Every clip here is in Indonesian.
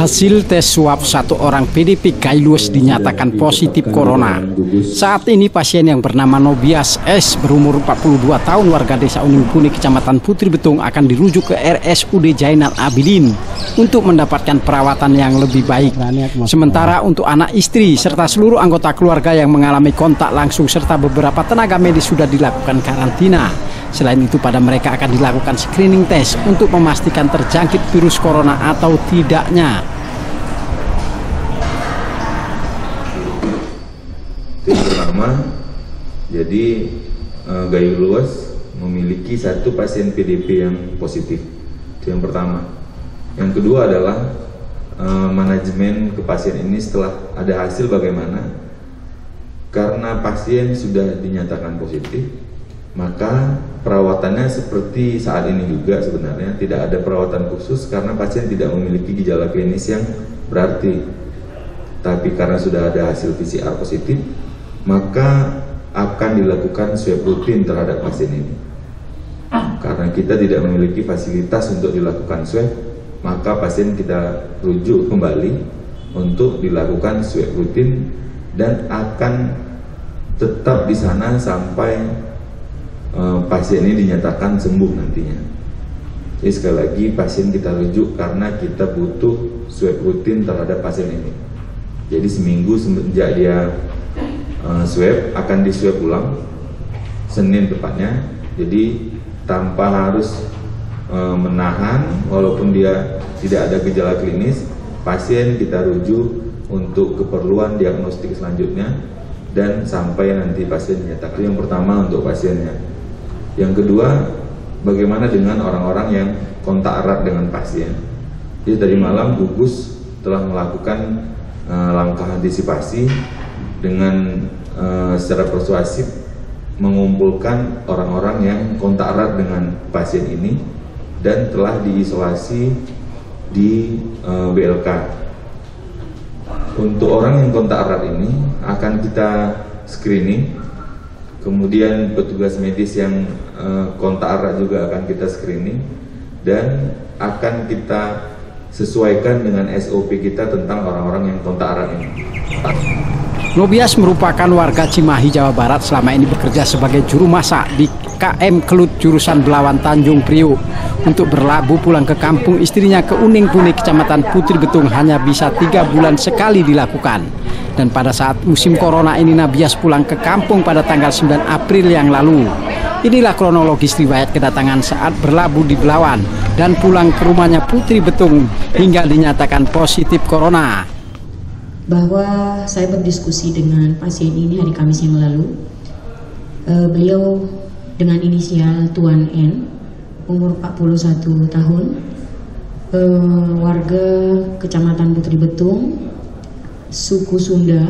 Hasil tes swab satu orang PDP Gaylues dinyatakan positif corona. Saat ini pasien yang bernama Nobias S berumur 42 tahun warga desa Uning Puni, Kecamatan Putri Betung akan dirujuk ke RSUD Zainal Abidin untuk mendapatkan perawatan yang lebih baik. Sementara untuk anak istri serta seluruh anggota keluarga yang mengalami kontak langsung serta beberapa tenaga medis sudah dilakukan karantina. Selain itu pada mereka akan dilakukan screening test untuk memastikan terjangkit virus corona atau tidaknya. Yang pertama, jadi Gaylues memiliki satu pasien PDP yang positif. Itu yang pertama. Yang kedua adalah manajemen ke pasien ini setelah ada hasil bagaimana. Karena pasien sudah dinyatakan positif, maka perawatannya seperti saat ini juga sebenarnya tidak ada perawatan khusus karena pasien tidak memiliki gejala klinis yang berarti. Tapi karena sudah ada hasil PCR positif, maka akan dilakukan swab rutin terhadap pasien ini. Karena kita tidak memiliki fasilitas untuk dilakukan swab, maka pasien kita rujuk kembali untuk dilakukan swab rutin dan akan tetap di sana sampai pasien ini dinyatakan sembuh nantinya. Jadi sekali lagi pasien kita rujuk karena kita butuh swab rutin terhadap pasien ini. Jadi seminggu semenjak dia swab akan diswab ulang Senin tepatnya. Jadi tanpa harus menahan, walaupun dia tidak ada gejala klinis, pasien kita rujuk untuk keperluan diagnostik selanjutnya dan sampai nanti pasien dinyatakan. Yang pertama untuk pasiennya. Yang kedua, bagaimana dengan orang-orang yang kontak erat dengan pasien? Jadi tadi malam gugus telah melakukan langkah antisipasi dengan secara persuasif mengumpulkan orang-orang yang kontak erat dengan pasien ini dan telah diisolasi di BLK. Untuk orang yang kontak erat ini akan kita screening, kemudian petugas medis yang kontak erat juga akan kita screening dan akan kita sesuaikan dengan SOP kita tentang orang-orang yang kontak erat ini. Nobias merupakan warga Cimahi, Jawa Barat, selama ini bekerja sebagai juru masak di KM Kelut jurusan Belawan Tanjung Priok. Untuk berlabuh pulang ke kampung istrinya ke Uning Puni, Kecamatan Putri Betung hanya bisa 3 bulan sekali dilakukan. Dan pada saat musim corona ini Nobias pulang ke kampung pada tanggal 9 April yang lalu. Inilah kronologis riwayat kedatangan saat berlabuh di Belawan dan pulang ke rumahnya Putri Betung hingga dinyatakan positif corona. Bahwa saya berdiskusi dengan pasien ini hari Kamis yang lalu. Beliau dengan inisial Tuan N, umur 41 tahun, warga Kecamatan Putri Betung, suku Sunda,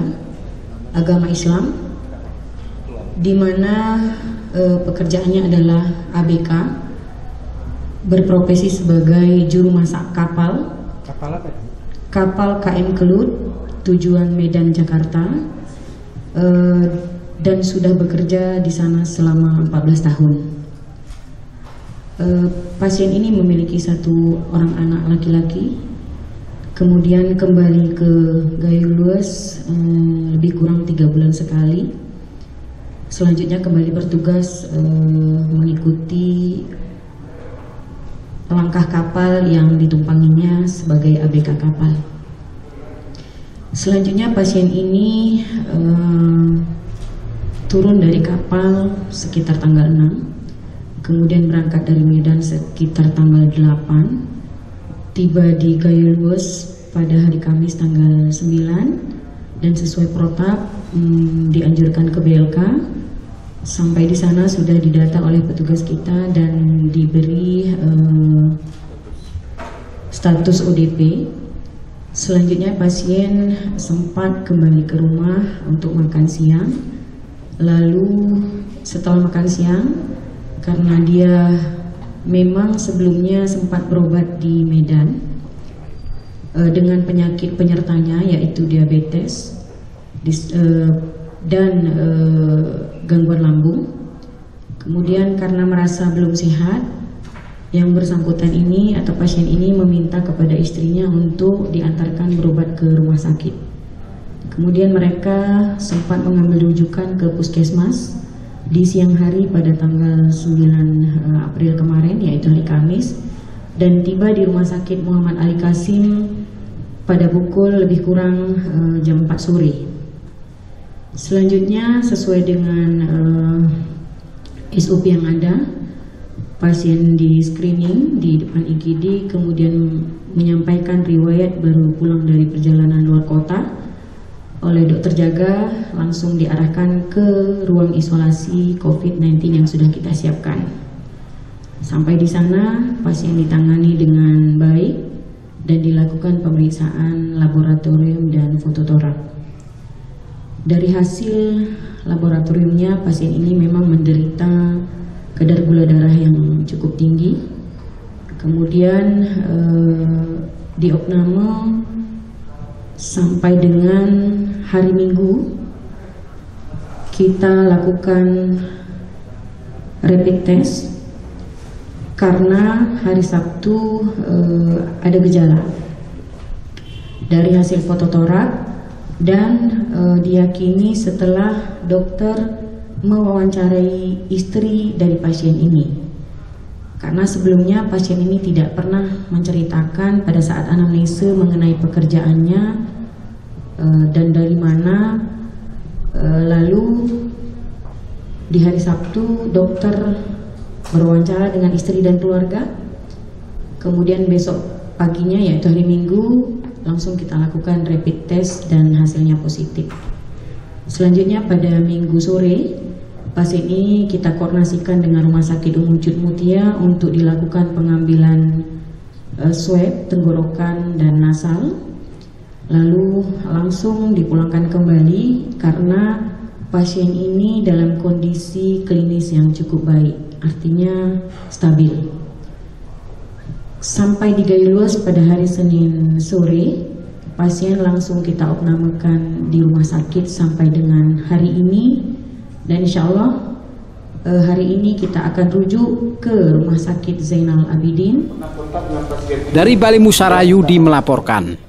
agama Islam, di mana pekerjaannya adalah ABK, berprofesi sebagai juru masak kapal. Kapal apa? Kapal KM Kelut, tujuan Medan Jakarta, dan sudah bekerja di sana selama 14 tahun. Pasien ini memiliki satu orang anak laki-laki, kemudian kembali ke Gaylues lebih kurang 3 bulan sekali. Selanjutnya kembali bertugas mengikuti langkah kapal yang ditumpanginya sebagai ABK kapal. Selanjutnya pasien ini turun dari kapal sekitar tanggal 6, kemudian berangkat dari Medan sekitar tanggal 8, tiba di Gaylues pada hari Kamis tanggal 9, dan sesuai protap dianjurkan ke BLK. Sampai di sana sudah didata oleh petugas kita dan diberi status ODP. Selanjutnya pasien sempat kembali ke rumah untuk makan siang. Lalu setelah makan siang, karena dia memang sebelumnya sempat berobat di Medan dengan penyakit penyertanya yaitu diabetes dan gangguan lambung. Kemudian karena merasa belum sehat, Yang bersangkutan ini atau pasien ini meminta kepada istrinya untuk diantarkan berobat ke rumah sakit. Kemudian mereka sempat mengambil rujukan ke puskesmas di siang hari pada tanggal 9 April kemarin, yaitu hari Kamis, dan tiba di Rumah Sakit Muhammad Ali Kasim pada pukul lebih kurang jam 4 sore. Selanjutnya sesuai dengan SOP yang ada, pasien di screening di depan IGD, kemudian menyampaikan riwayat baru pulang dari perjalanan luar kota. Oleh dokter jaga langsung diarahkan ke ruang isolasi COVID-19 yang sudah kita siapkan. Sampai di sana pasien ditangani dengan baik dan dilakukan pemeriksaan laboratorium dan fototorak. Dari hasil laboratoriumnya, pasien ini memang menderita kadar gula darah yang cukup tinggi. Kemudian di opname sampai dengan hari Minggu kita lakukan rapid test karena hari Sabtu ada gejala. Dari hasil fototorak dan diyakini setelah dokter mewawancarai istri dari pasien ini, karena sebelumnya pasien ini tidak pernah menceritakan pada saat anamnese mengenai pekerjaannya dan dari mana. Lalu di hari Sabtu dokter berwawancara dengan istri dan keluarga. Kemudian besok paginya, yaitu hari Minggu, langsung kita lakukan rapid test dan hasilnya positif. Selanjutnya pada Minggu sore, pasien ini kita koordinasikan dengan Rumah Sakit Umum Cut Mutia untuk dilakukan pengambilan swab tenggorokan dan nasal. Lalu langsung dipulangkan kembali karena pasien ini dalam kondisi klinis yang cukup baik, artinya stabil. Sampai di Gayluas pada hari Senin sore, pasien langsung kita opnamekan di rumah sakit sampai dengan hari ini, dan insya Allah hari ini kita akan rujuk ke Rumah Sakit Zainal Abidin. Dari Bali Musa Rayudi melaporkan.